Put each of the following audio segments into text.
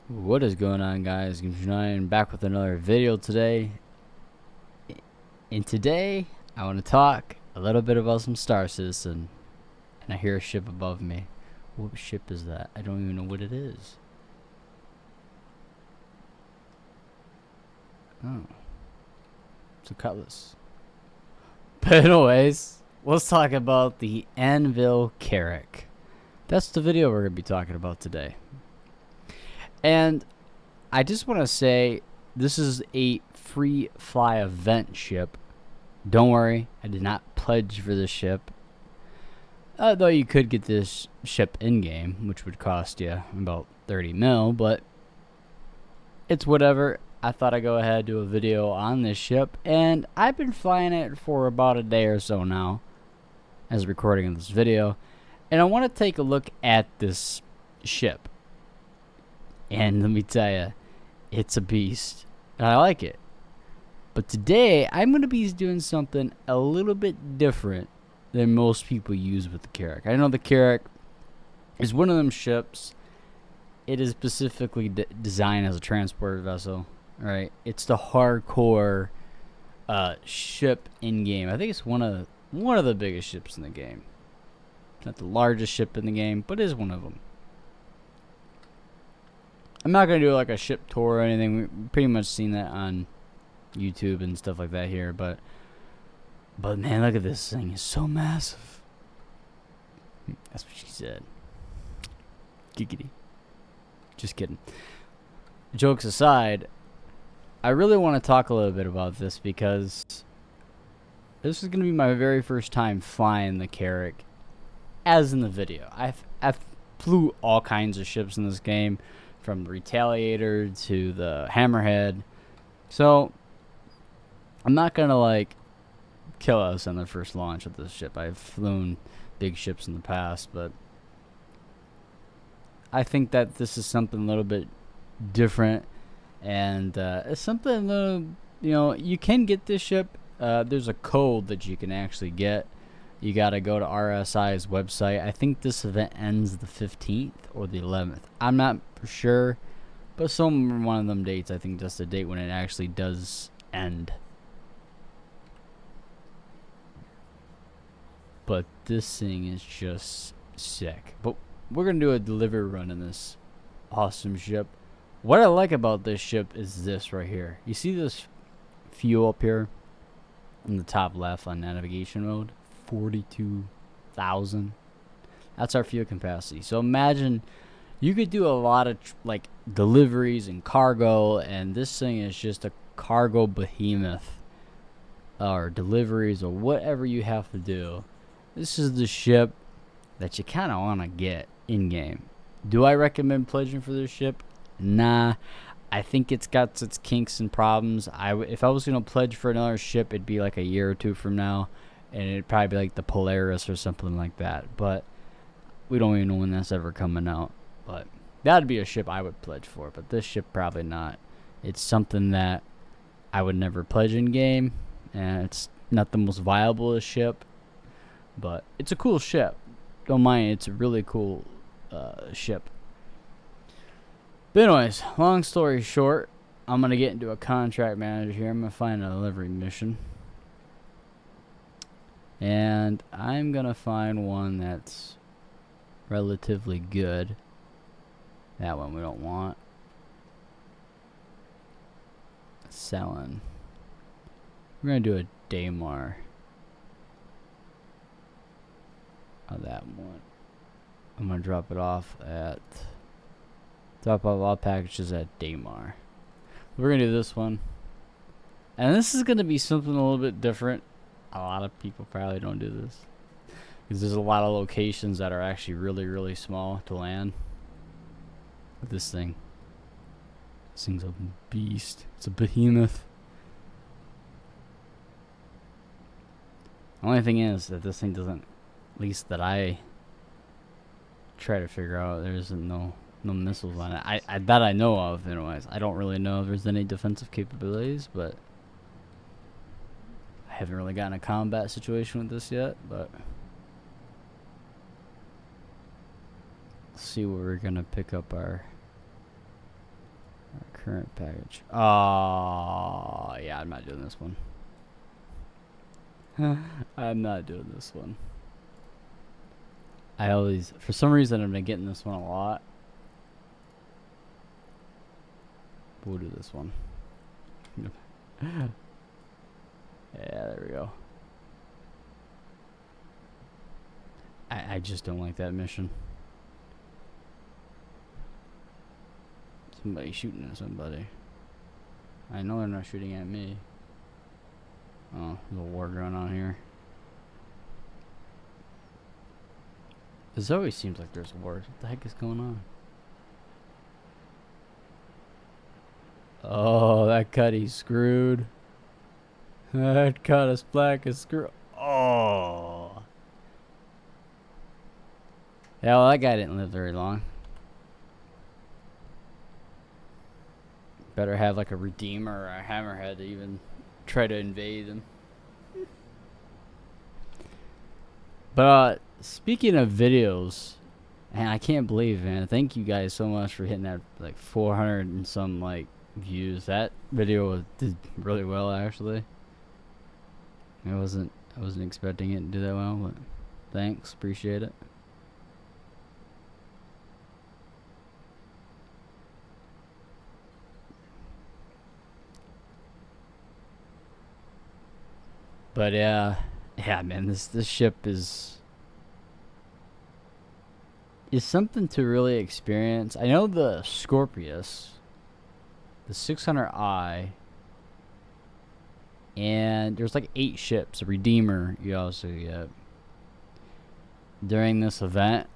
What is going on, guys? I'm back with another video today. And today, I want to talk a little bit about some Star Citizen. And I hear a ship above me. What ship is that? I don't even know what it is. Oh. It's a Cutlass. But anyways, let's talk about the Anvil Carrack. That's the video we're going to be talking about today. And I just want to say this is a free fly event ship. Don't worry, I did not pledge for this ship. Though you could get this ship in-game, which would cost you about 30 mil, but it's whatever. I thought I'd go ahead and do a video on this ship, and I've been flying it for about a day or so now as recording of this video, and I want to take a look at this ship. And let me tell you, it's a beast. And I like it. But today, I'm going to be doing something a little bit different than most people use with the Carrack. I know the Carrack is one of them ships. It is specifically designed as a transport vessel. Right? It's the hardcore ship in game. I think it's one of the biggest ships in the game. Not the largest ship in the game, but it is one of them. I'm not going to do like a ship tour or anything. We've pretty much seen that on YouTube and stuff like that here. But man, look at this thing. It's so massive. That's what she said. Giggity. Just kidding. Jokes aside, I really want to talk a little bit about this because this is going to be my very first time flying the Carrack as in the video. I've flew all kinds of ships in this game, from the Retaliator to the Hammerhead. So I'm not gonna like kill us on the first launch of this ship. I've flown big ships in the past, but I think that this is something a little bit different, and it's something a little, you can get this ship. There's a code that you can actually get. You gotta go to RSI's website. I think this event ends the 15th or the 11th. I'm not for sure, but some one of them dates. I think that's the date when it actually does end. But this thing is just sick. But we're gonna do a delivery run in this awesome ship. What I like about this ship is this right here. You see this fuel up here in the top left on navigation mode? 42,000. That's our fuel capacity. So imagine you could do a lot of like deliveries and cargo, and this thing is just a cargo behemoth, or deliveries or whatever you have to do. This is the ship that you kind of want to get in game. Do I recommend pledging for this ship? Nah. I think it's got its kinks and problems. If I was going to pledge for another ship, it'd be like a year or two from now. And it'd probably be like the Polaris or something like that. But we don't even know when that's ever coming out. But that'd be a ship I would pledge for. But this ship, probably not. It's something that I would never pledge in game. And it's not the most viable ship. But it's a cool ship. Don't mind. It's a really cool ship. But anyways, long story short, I'm going to get into a contract manager here. I'm going to find a delivery mission. And I'm going to find one that's relatively good. That one we don't want. Selling. We're going to do a Daymar. Oh, that one. I'm going to drop off all packages at Daymar. We're going to do this one. And this is going to be something a little bit different. A lot of people probably don't do this, because there's a lot of locations that are actually really, really small to land with this thing. This thing's a beast. It's a behemoth. The only thing is that this thing doesn't, at least that I try to figure out, there isn't no missiles on it. That I know of, anyways. I don't really know if there's any defensive capabilities, but I haven't really gotten a combat situation with this yet, but let's see where we're gonna pick up our Current package. Oh, yeah, I'm not doing this one. I'm not doing this one. I always, for some reason, I've been getting this one a lot. We'll do this one. Yeah, there we go. I just don't like that mission. Somebody shooting at somebody. I know they're not shooting at me. Oh, there's a war going on here. This always seems like there's wars. What the heck is going on? Oh, that cutty's screwed. That cut is black is screwed. Oh. Yeah, well, that guy didn't live very long. Better have like a Redeemer or a Hammerhead to even try to invade him. But speaking of videos, and I can't believe, man, thank you guys so much for hitting that like 400 and some like views. That video did really well, actually. I wasn't expecting it to do that well, but thanks, appreciate it. But yeah, man, this ship is something to really experience. I know the Scorpius, the 600i, and there's like 8 ships. A Redeemer you also get during this event,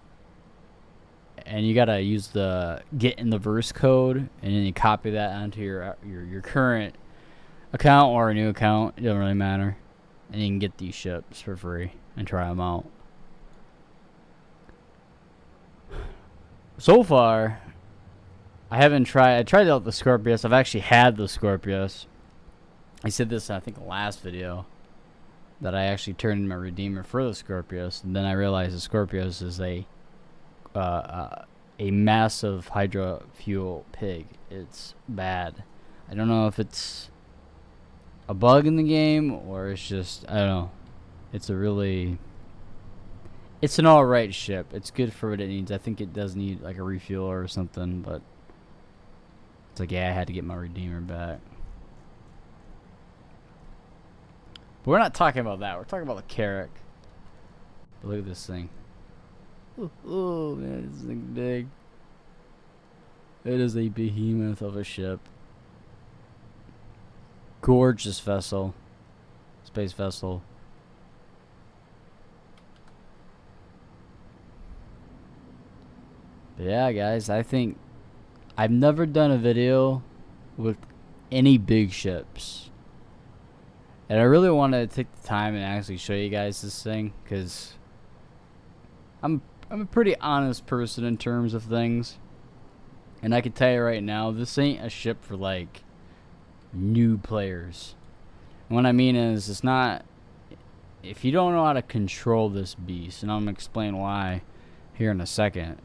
and you gotta use the get in the verse code, and then you copy that onto your current account or a new account. It doesn't really matter. And you can get these ships for free and try them out. So far, I tried out the Scorpius. I've actually had the Scorpius. I said this, I think, last video, that I actually turned in my Redeemer for the Scorpius, and then I realized the Scorpius is a massive hydro fuel pig. It's bad. I don't know if it's a bug in the game or it's just, I don't know. It's an alright ship. It's good for what it needs. I think it does need like a refuel or something, but it's like, yeah, I had to get my Redeemer back. But we're not talking about that. We're talking about the Carrack. But look at this thing. Oh man, this thing big. It is a behemoth of a ship. Gorgeous vessel. Space vessel. But yeah, guys, I think I've never done a video with any big ships. And I really wanted to take the time and actually show you guys this thing, because I'm a pretty honest person in terms of things. And I can tell you right now, this ain't a ship for like new players. And what I mean is, it's not, if you don't know how to control this beast, and I'm gonna explain why here in a second,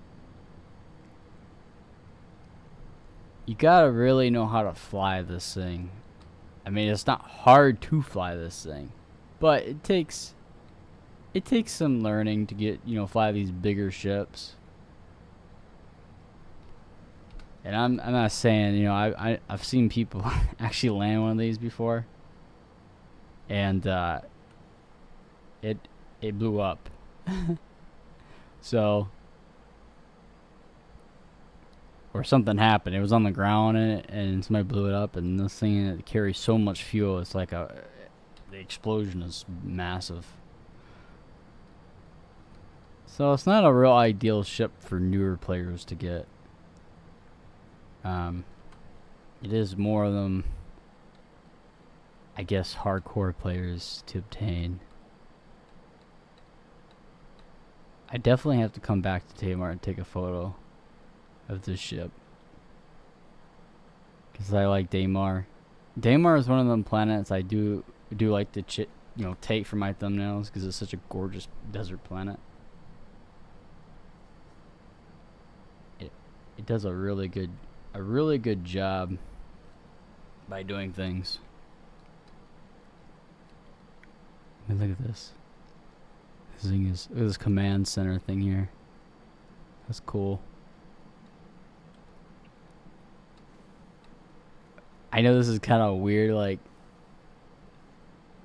you gotta really know how to fly this thing. I mean, it's not hard to fly this thing, but it takes some learning to get, fly these bigger ships. And I'm not saying, I've seen people actually land one of these before, and it blew up. So, or something happened. It was on the ground and somebody blew it up, and this thing, it carries so much fuel. It's like the explosion is massive. So it's not a real ideal ship for newer players to get. It is more of them, I guess, hardcore players to obtain. I definitely have to come back to Tamar and take a photo of this ship, because I like Daymar. Daymar is one of them planets I do like to take for my thumbnails, because it's such a gorgeous desert planet. It does a really good job by doing things. I mean, look at this. This thing is, look at this command center thing here. That's cool. I know this is kind of weird, like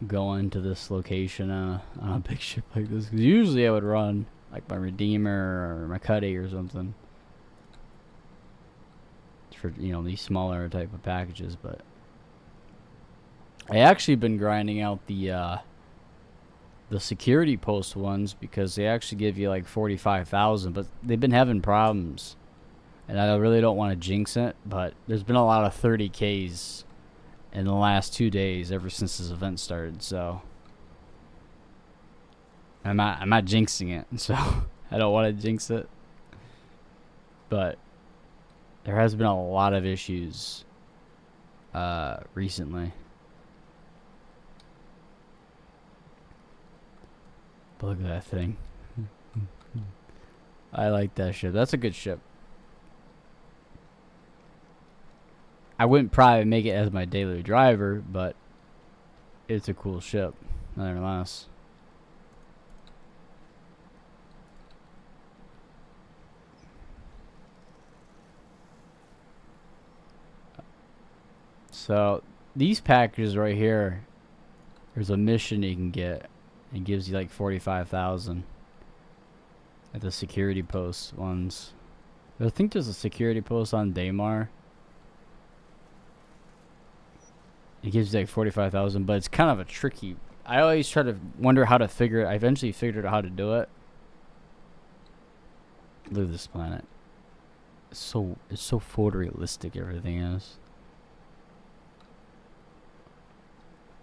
going to this location on a big ship like this. Because usually I would run like my Redeemer or my Cuddy or something for, you know, these smaller type of packages. But I actually been grinding out the security post ones because they actually give you like 45,000, but they've been having problems. And I really don't want to jinx it, but there's been a lot of 30Ks in the last 2 days ever since this event started, so I'm not jinxing it, so I don't want to jinx it. But there has been a lot of issues recently. But look at that thing. I like that ship. That's a good ship. I wouldn't probably make it as my daily driver, but it's a cool ship, nonetheless. So these packages right here, there's a mission you can get. It gives you like 45,000 at the security post ones. I think there's a security post on Daymar. It gives you like 45,000, but it's kind of a tricky. I always try to wonder how to figure it. I eventually figured out how to do it. Look at this planet. It's so photorealistic, everything is.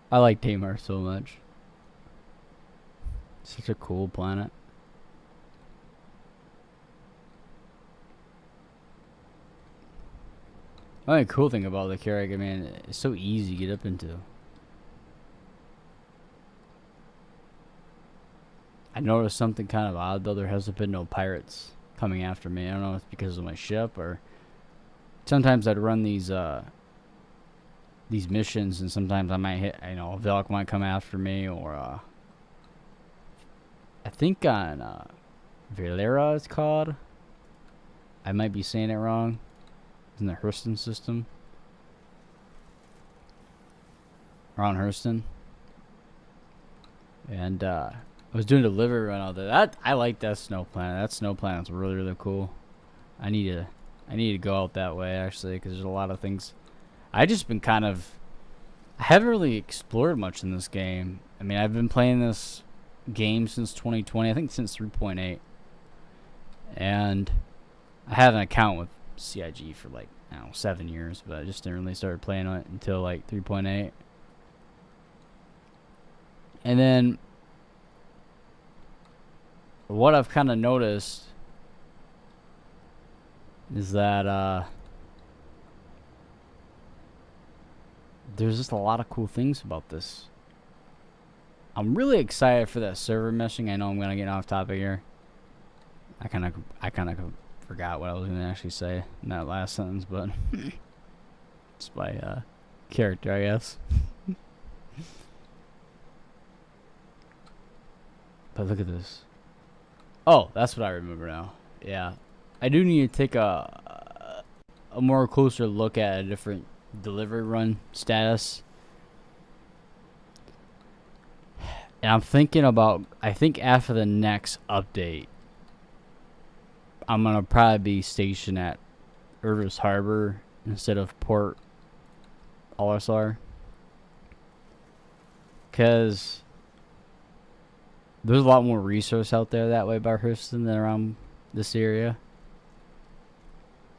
I like Daymar so much. Such a cool planet. The only cool thing about the Carrack, I mean, it's so easy to get up into. I noticed something kind of odd though. There hasn't been no pirates coming after me. I don't know if it's because of my ship or sometimes I'd run these missions and sometimes I might hit, you know, a Velk might come after me or I think on Valera it's called. I might be saying it wrong. In the Hurston system. Around Hurston. And I was doing a delivery run out there. I like that snow planet. That snow planet's really, really cool. I need to go out that way actually because there's a lot of things. I just been kind of, I haven't really explored much in this game. I mean, I've been playing this game since 2020. I think since 3.8. And I have an account with CIG for like, I don't know, 7 years, but I just didn't really start playing it until like 3.8. And then what I've kind of noticed is that there's just a lot of cool things about this. I'm really excited for that server meshing. I know I'm gonna get off topic here. I kind of forgot what I was gonna actually say in that last sentence, but it's my character, I guess. But look at this. Oh, that's what I remember now. Yeah, I do need to take a more closer look at a different delivery run status. And I'm thinking about, I think after the next update, I'm going to probably be stationed at Irvis Harbor instead of Port Olisar. Because there's a lot more resource out there that way by Hurston than around this area.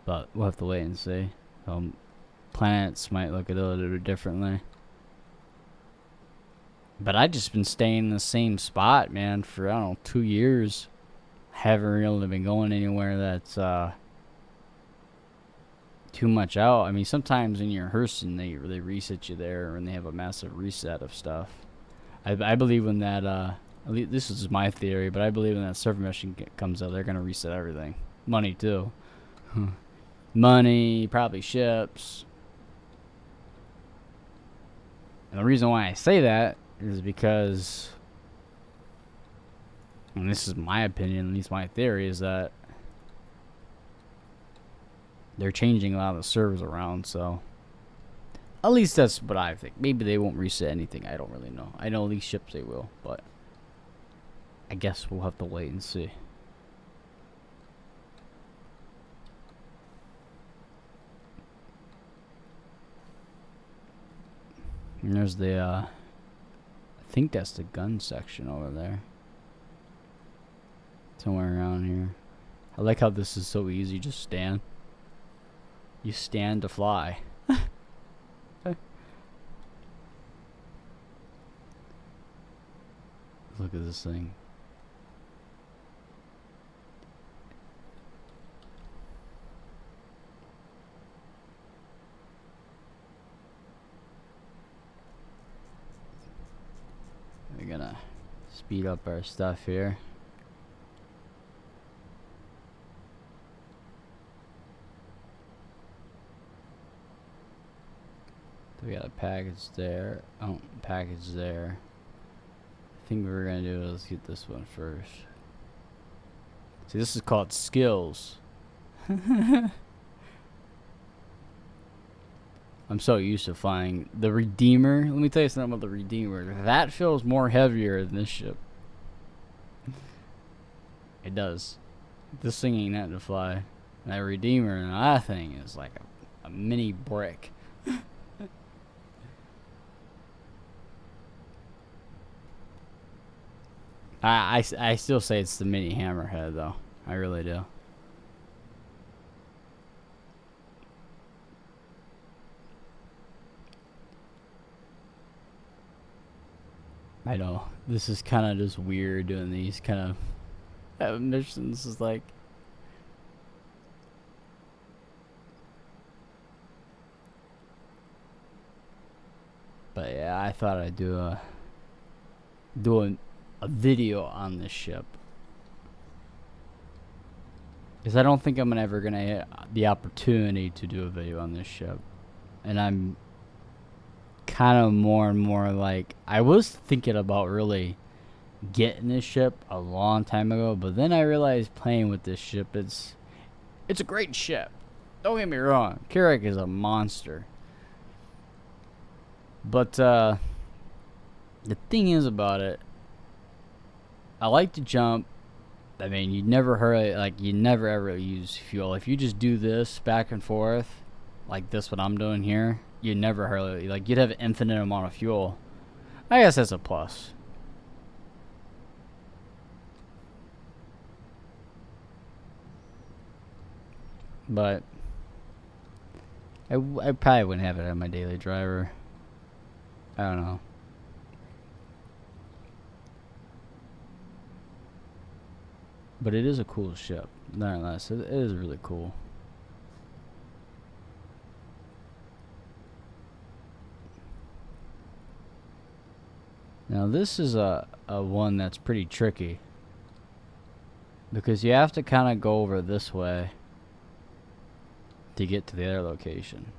But we'll have to wait and see. Planets might look a little bit differently. But I just been staying in the same spot, man, for, I don't know, 2 years. Haven't really been going anywhere that's too much out. I mean, sometimes in your Hurston, they reset you there, and they have a massive reset of stuff. I believe when that, at least this is my theory, but I believe when that server meshing comes out, they're going to reset everything. Money, too. Money, probably ships. And the reason why I say that is because, and this is my opinion, at least my theory, is that they're changing a lot of the servers around, so at least that's what I think. Maybe they won't reset anything. I don't really know. I know these ships they will, but I guess we'll have to wait and see. And there's the, I think that's the gun section over there. Somewhere around here. I like how this is so easy. Just stand. You stand to fly. Look at this thing. We're gonna speed up our stuff here. We got a package there. Oh, package there. I think what we're gonna do is get this one first. See, this is called skills. I'm so used to flying the Redeemer. Let me tell you something about the Redeemer. That feels more heavier than this ship. It does. This thing ain't nothing to fly. That Redeemer and that thing is like a mini brick. I still say it's the mini hammerhead though. I really do. I know. This is kind of just weird doing these kind of missions. Is like, but yeah, I thought I'd do a video on this ship, because I don't think I'm ever gonna get the opportunity to do a video on this ship, and I'm kind of more and more like, I was thinking about really getting this ship a long time ago, but then I realized playing with this ship, it's a great ship. Don't get me wrong, Carrack is a monster, but the thing is about it, I like to jump. I mean, you never hurry, like you never ever use fuel. If you just do this back and forth, like this, what I'm doing here, you never hurry. Like you'd have an infinite amount of fuel. I guess that's a plus. But I probably wouldn't have it as my daily driver. I don't know. But it is a cool ship, nonetheless. It is really cool. Now this is a one that's pretty tricky, because you have to kind of go over this way to get to the other location.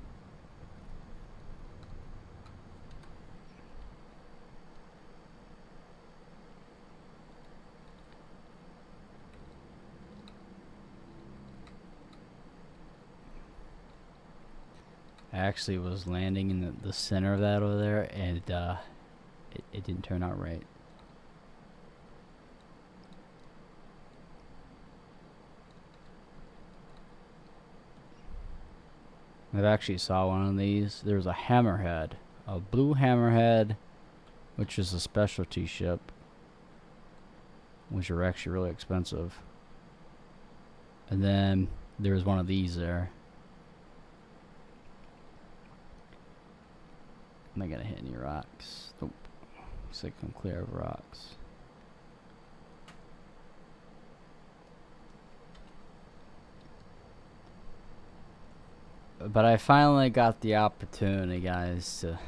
I actually was landing in the center of that over there, and it didn't turn out right. I've actually saw one of these. There's a hammerhead, a blue hammerhead, which is a specialty ship, which are actually really expensive. And then there's one of these there. Am I gonna hit any rocks? Nope. Looks like I'm clear of rocks. But I finally got the opportunity, guys, to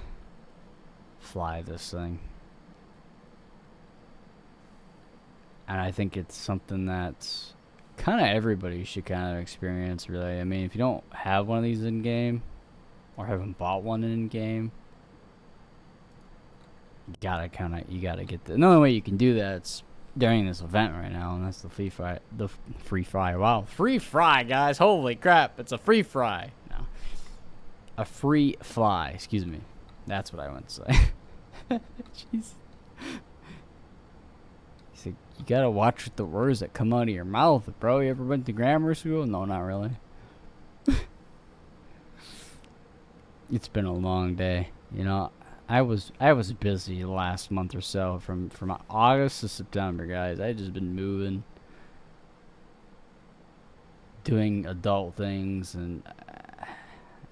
fly this thing. And I think it's something that's kind of everybody should kind of experience, really. I mean, if you don't have one of these in game, or haven't bought one in game, You gotta get the only way you can do that is during this event right now, and that's the free fry. Wow, free fry, guys! Holy crap, it's a free fry. No, a free fly. Excuse me. That's what I want to say. Jeez. You gotta watch the words that come out of your mouth, bro. You ever went to grammar school? No, not really. It's been a long day, you know. I was busy the last month or so, from August to September, guys. I just been moving, doing adult things, and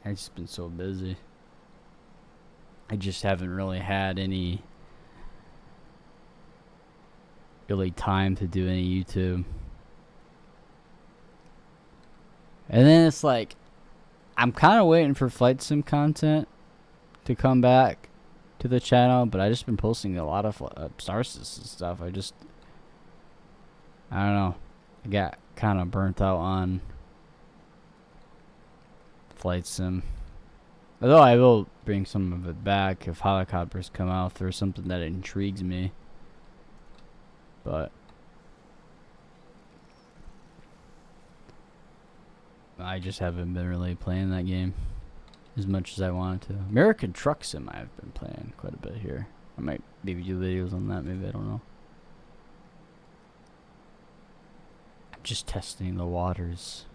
I just been so busy. I just haven't really had any really time to do any YouTube. And then it's like, I'm kind of waiting for Flight Sim content to come back to the channel, but I just been posting a lot of Star System stuff. I don't know. I got kind of burnt out on Flight Sim. Although I will bring some of it back if helicopters come out, if there's something that intrigues me. But I just haven't been really playing that game as much as I wanted to. American Truck Sim I've been playing quite a bit here. I might maybe do videos on that, maybe, I don't know. I'm just testing the waters.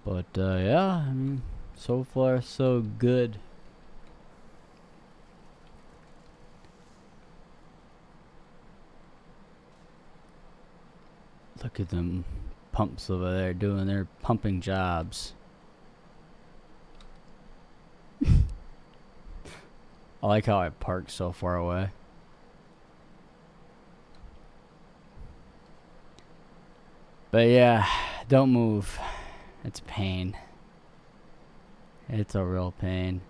But yeah, I mean, so far so good. Look at them pumps over there doing their pumping jobs. I like how I parked so far away. But yeah, don't move. It's a pain. It's a real pain.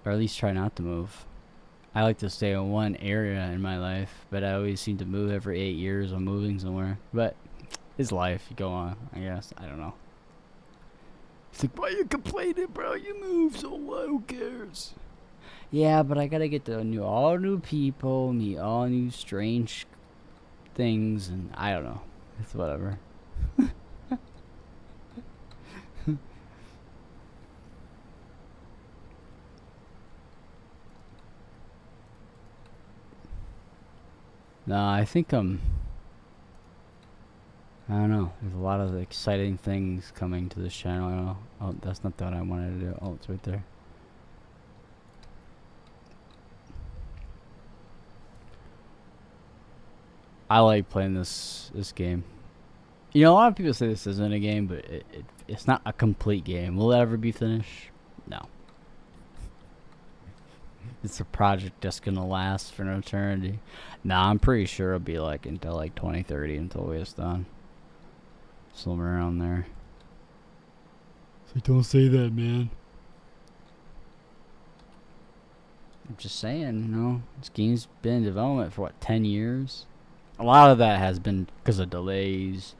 Or at least try not to move. I like to stay in one area in my life, but I always seem to move every 8 years when moving somewhere. But it's life. You go on, I guess. I don't know. It's like, why you complaining, bro? You move, so what? Who cares? Yeah, but I gotta get to all new people, meet all new strange things, and I don't know. It's whatever. No, I think I don't know. There's a lot of exciting things coming to this channel. I don't know. Oh, that's not what I wanted to do. Oh, it's right there. I like playing this game. You know, a lot of people say this isn't a game, but it's not a complete game. Will it ever be finished? No. It's a project that's gonna last for an eternity. Nah, I'm pretty sure it'll be like until like 2030 until it's done. Somewhere around there. So don't say that, man. I'm just saying, you know, this game's been in development for what, 10 years? A lot of that has been because of delays.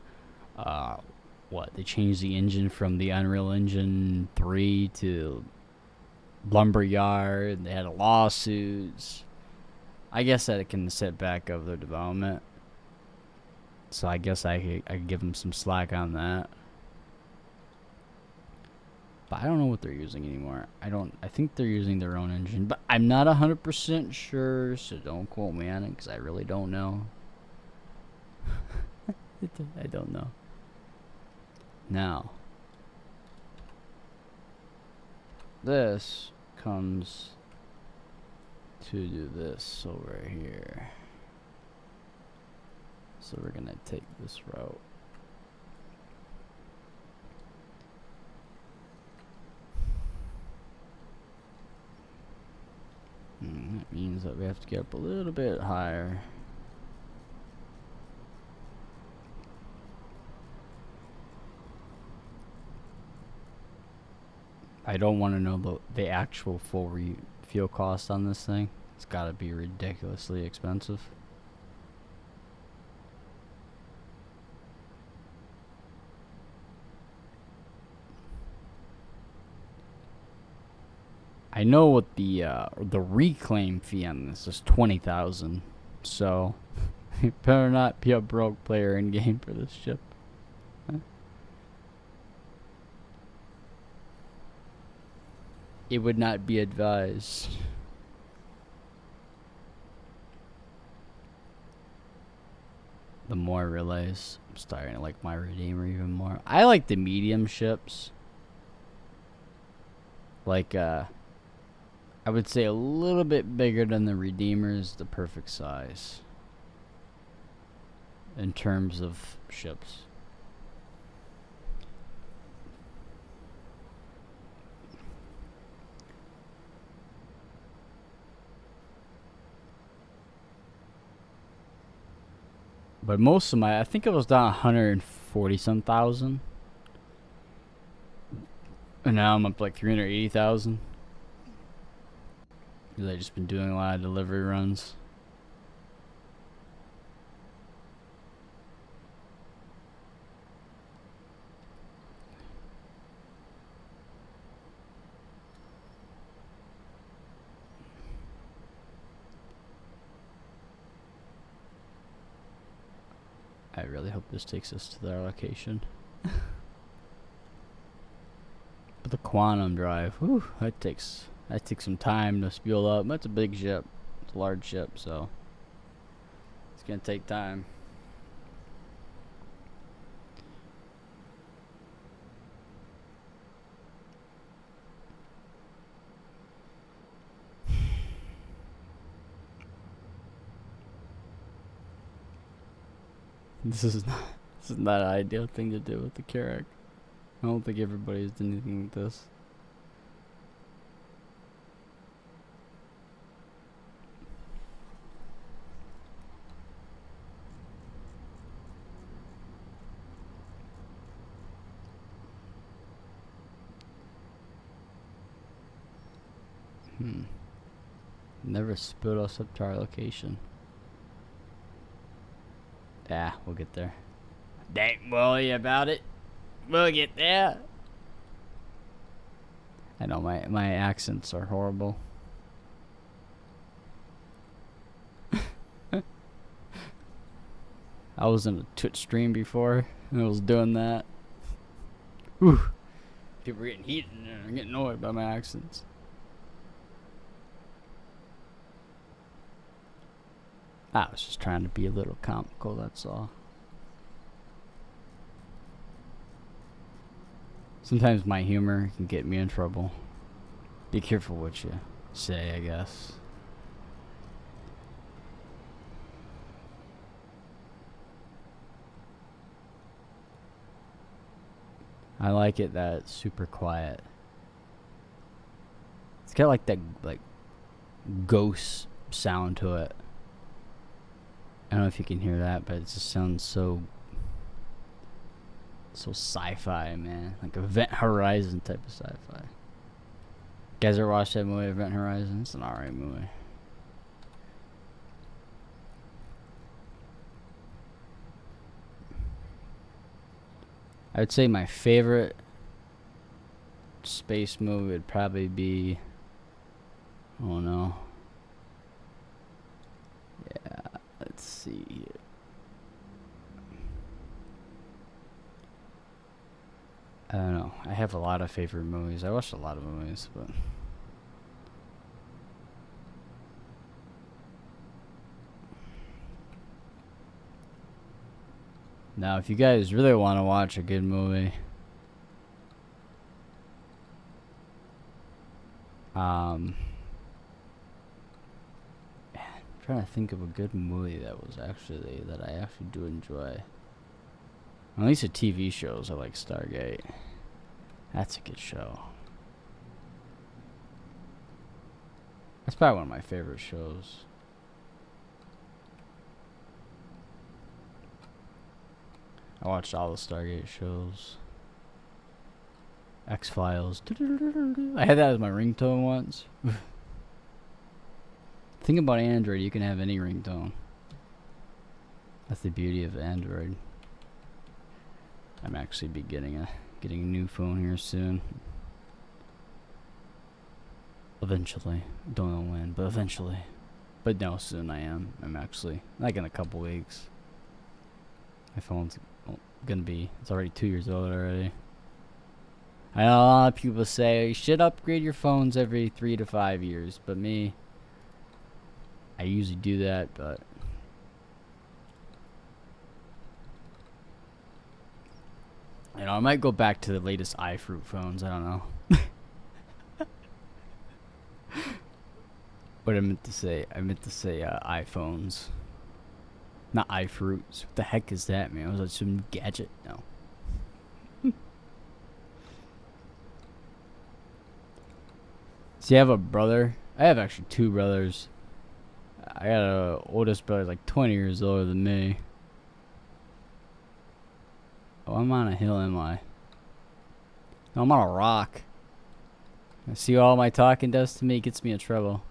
They changed the engine from the Unreal Engine 3 to Lumberyard. They had lawsuits. I guess that it can set back of their development. So I guess I could give them some slack on that. But I don't know what they're using anymore. I think they're using their own engine, but I'm not 100% sure, so don't quote me on it because I really don't know. I don't know. Now, this comes to do this over here. So we're gonna take this route. That means that we have to get up a little bit higher. I don't want to know the actual full fuel cost on this thing. It's got to be ridiculously expensive. I know what the reclaim fee on this is 20,000. So you better not be a broke player in game for this ship. It would not be advised. The more I realize, I'm starting to like my Redeemer even more. I like the medium ships. Like, I would say a little bit bigger than the Redeemer is the perfect size. In terms of ships. But most of my, I think it was down 140 some thousand. And now I'm up like 380,000. Because I've just been doing a lot of delivery runs. I really hope this takes us to their location. But the Quantum Drive, whew, that takes some time to spool up. That's a big ship. It's a large ship, so it's gonna take time. This is not an ideal thing to do with the Carrack. I don't think everybody's done anything with this. Never split us up to our location. Yeah, we'll get there. Don't worry about it. We'll get there. I know my accents are horrible. I was in a Twitch stream before and I was doing that. Whew. People were getting heated and getting annoyed by my accents. I was just trying to be a little comical, that's all. Sometimes my humor can get me in trouble. Be careful what you say, I guess. I like it that it's super quiet. It's got like that ghost sound to it. I don't know if you can hear that, but it just sounds so sci-fi, man. Like Event Horizon type of sci-fi. You guys ever watched that movie, Event Horizon? It's an alright movie. I would say my favorite space movie would probably be, oh no. Yeah, let's see here. I don't know. I have a lot of favorite movies. I watched a lot of movies, but now if you guys really want to watch a good movie, I'm trying to think of a good movie that I actually do enjoy. At least the TV shows, I like Stargate. That's a good show. That's probably one of my favorite shows. I watched all the Stargate shows. X-Files. I had that as my ringtone once. Think about Android, you can have any ringtone. That's the beauty of Android. I'm actually getting a new phone here soon. Eventually. Don't know when, but eventually. But no, soon I am. I'm actually, like in a couple weeks. My phone's gonna be, it's already 2 years old already. I know a lot of people say you should upgrade your phones every 3 to 5 years, but me, I usually do that, but you know, I might go back to the latest iFruit phones. I don't know. What I meant to say, iPhones, not iFruits. What the heck is that, man? Was that some gadget? No. See, I have a brother. I have actually 2 brothers. I got a oldest brother, like 20 years older than me. Oh, I'm on a hill, am I? No, I'm on a rock. See what all my talking does to me? It gets me in trouble.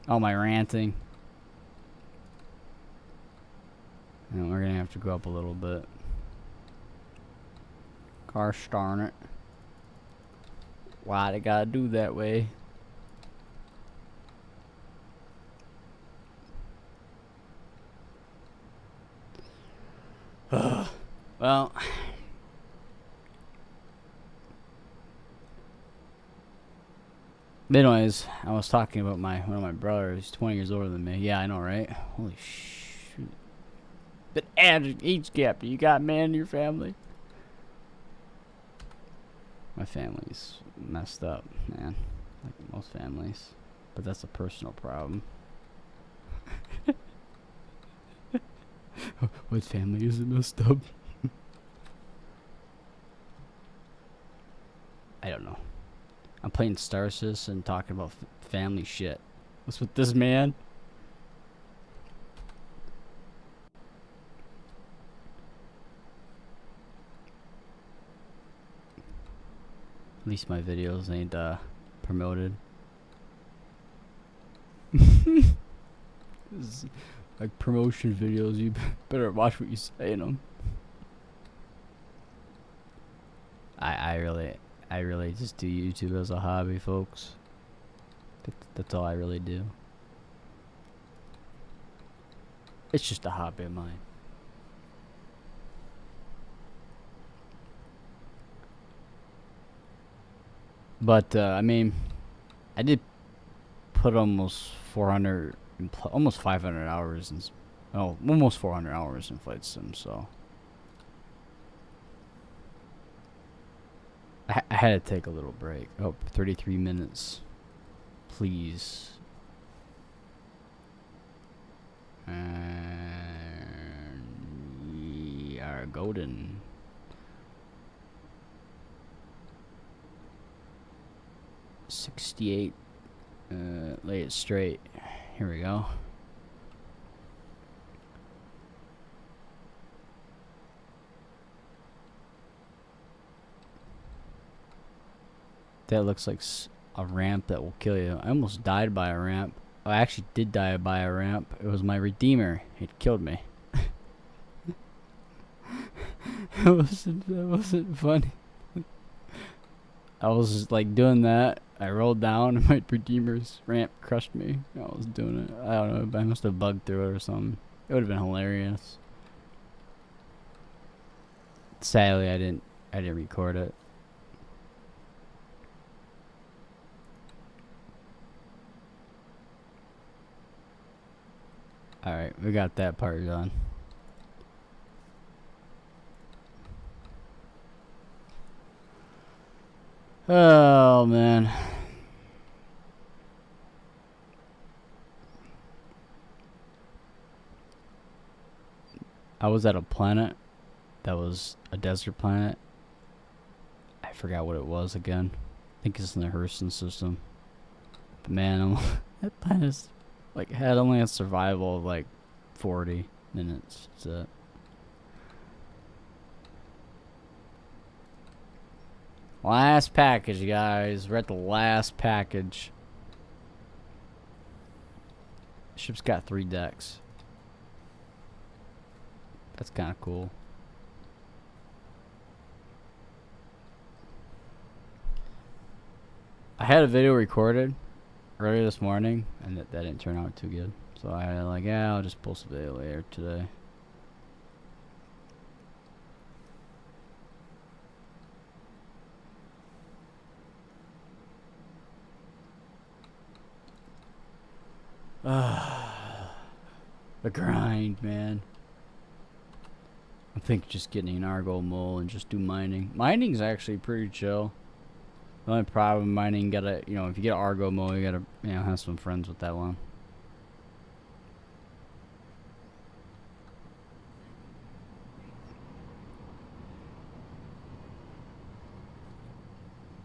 All my ranting. And we're gonna have to go up a little bit. Gosh darn it. Why'd I gotta do that way? Well, anyways, I was talking about one of my brothers, 20 years older than me. Yeah, I know, right? Holy shoot. That age gap you got, man, in your family. My family's messed up, man. Like most families. But that's a personal problem. What family isn't messed up? I don't know. I'm playing Star Citizen and talking about family shit. What's with this man? At least my videos ain't promoted. This is like promotion videos. You better watch what you say in them. I really just do YouTube as a hobby, folks. That's all I really do. It's just a hobby of mine. But I mean, I did put almost 400, almost 500 hours in, almost 400 hours in Flight Sim. So I had to take a little break. Oh, 33 minutes, please. And we are golden. $68. Lay it straight. Here we go. That looks like a ramp that will kill you. I almost died by a ramp. I actually did die by a ramp. It was my Redeemer. It killed me. That wasn't funny. I was just like doing that. I rolled down and my Redeemer's ramp crushed me. I was doing it. I don't know. I must have bugged through it or something. It would have been hilarious. Sadly, I didn't record it. Alright, we got that part done. Oh, man. I was at a planet that was a desert planet. I forgot what it was again. I think it's in the Hurston system. But man, that planet's like had only a survival of like 40 minutes. That's it. Last package, guys. We're at the last package. Ship's got 3 decks. That's kind of cool. I had a video recorded earlier this morning, and that didn't turn out too good. So I had like, yeah, I'll just post a video later today. The grind, man. I think just getting an Argo mole and just do mining. Mining's actually pretty chill. The only problem mining, gotta, you know, if you get Argo mole, you gotta, you know, have some friends with that one.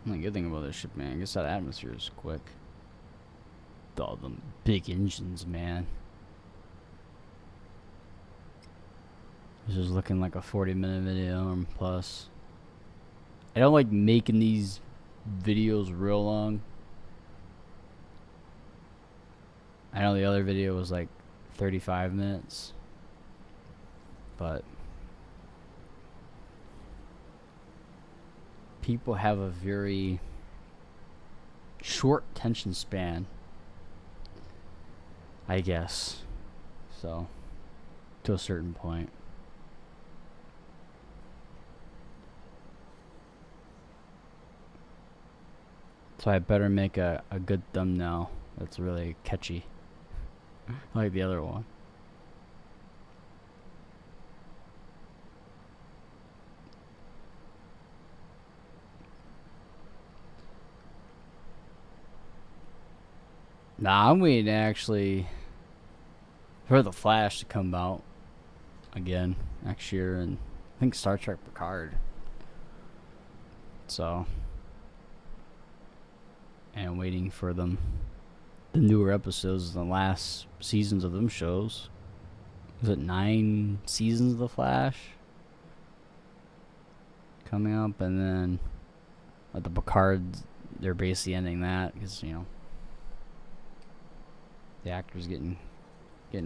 The good thing about this ship, man, I guess that atmosphere is quick. All them big engines, man. This is looking like a 40-minute video or plus. I don't like making these videos real long. I know the other video was like 35 minutes. But people have a very short attention span, I guess. So, to a certain point. So I better make a good thumbnail that's really catchy. Like the other one. Nah, I'm waiting actually for the Flash to come out again next year, and I think Star Trek Picard. So, and waiting for the newer episodes, the last seasons of them shows. Is it 9 seasons of the Flash coming up, and then the Picard, they're basically ending that because, you know, the actor's getting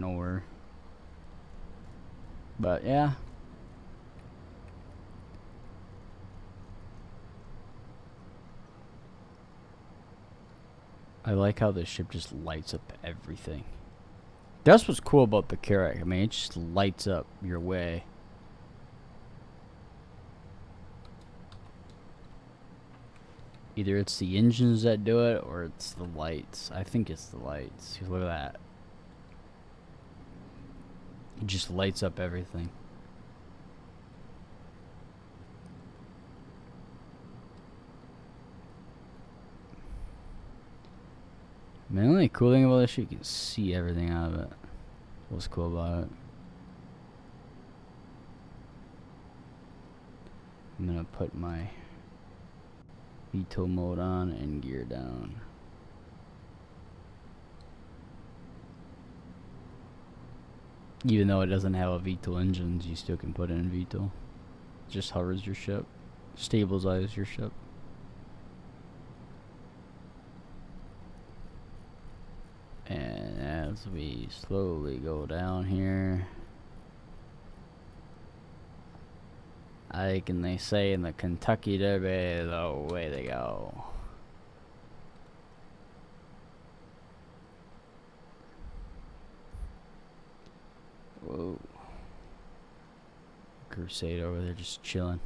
older. But yeah. I like how this ship just lights up everything. That's what's cool about the Carrack. I mean, it just lights up your way. Either it's the engines that do it, or it's the lights. I think it's the lights. Look at that. It just lights up everything. Man, the only cool thing about this shit, you can see everything out of it. What's cool about it? I'm gonna put my veto mode on and gear down. Even though it doesn't have a VTOL engines, you still can put it in VTOL. Just hovers your ship, stabilizes your ship. And as we slowly go down here, like they say in the Kentucky Derby, the way they go. Whoa. Crusade over there just chilling.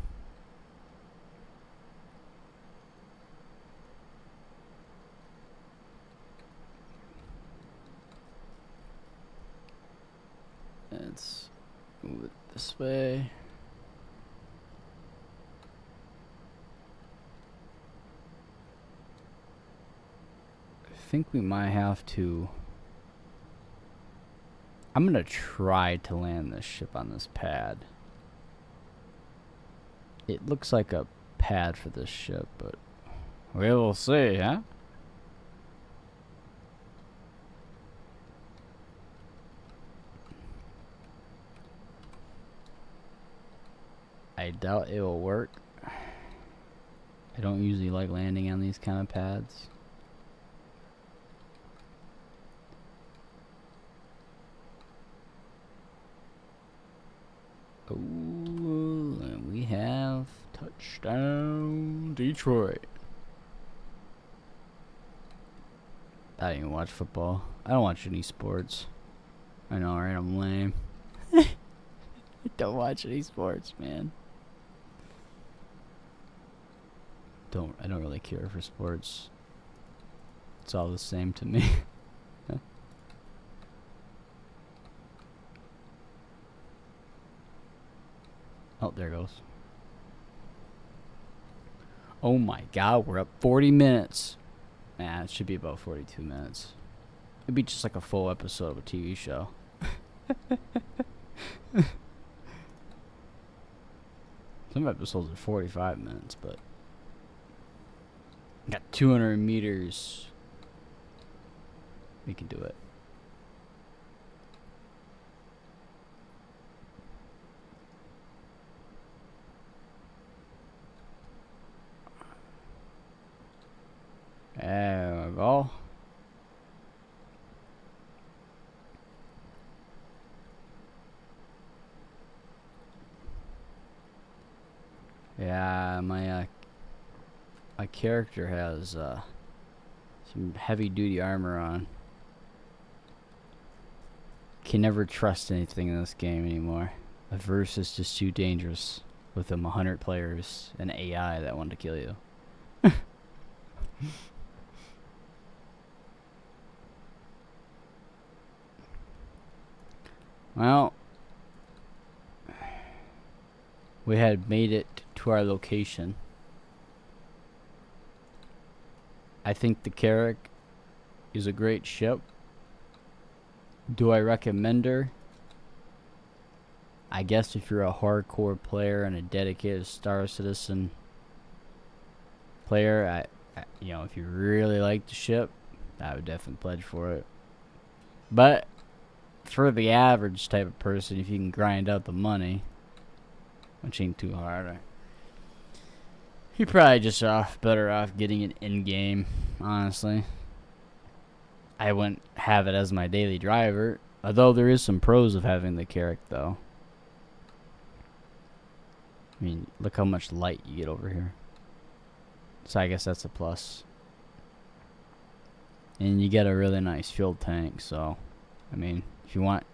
Let's move it this way. I think we might have to. I'm gonna try to land this ship on this pad. It looks like a pad for this ship, but we will see, huh? I doubt it will work. I don't usually like landing on these kind of pads. Oh, and we have touchdown Detroit. I didn't watch football. I don't watch any sports. I know, right? I'm lame. I don't watch any sports, man. I don't really care for sports. It's all the same to me. Oh, there it goes. Oh my god, we're up 40 minutes. Nah, it should be about 42 minutes. It'd be just like a full episode of a TV show. Some episodes are 45 minutes, but got 200 meters. We can do it. There we go. Yeah, my character has some heavy-duty armor on. Can never trust anything in this game anymore. A verse is just too dangerous with them 100 players and AI that want to kill you. Well, we had made it to our location. I think the Carrack is a great ship. Do I recommend her? I guess if you're a hardcore player and a dedicated Star Citizen player, you know, if you really like the ship, I would definitely pledge for it. But for the average type of person, if you can grind out the money, which ain't too hard, you're probably just better off getting it in game, honestly. I wouldn't have it as my daily driver, although there is some pros of having the Carrack, though. I mean, look how much light you get over here. So I guess that's a plus. And you get a really nice fuel tank, so I mean, if you want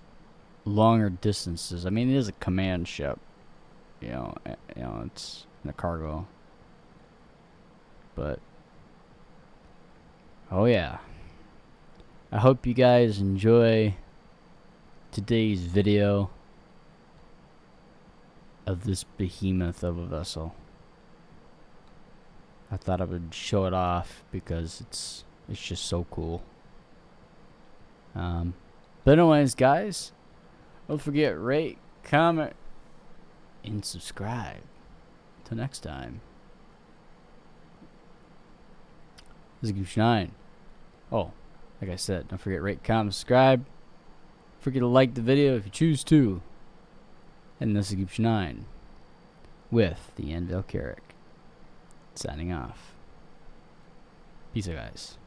longer distances, I mean, it is a command ship. You know, it's in a cargo. But oh yeah. I hope you guys enjoy today's video of this behemoth of a vessel. I thought I would show it off because it's just so cool. But anyways, guys, don't forget, rate, comment, and subscribe. Till next time. This is Goose 9. Oh, like I said, don't forget, rate, comment, subscribe. Don't forget to like the video if you choose to. And this is Goose 9 with the Anvil Carrack. Signing off. Peace out, guys.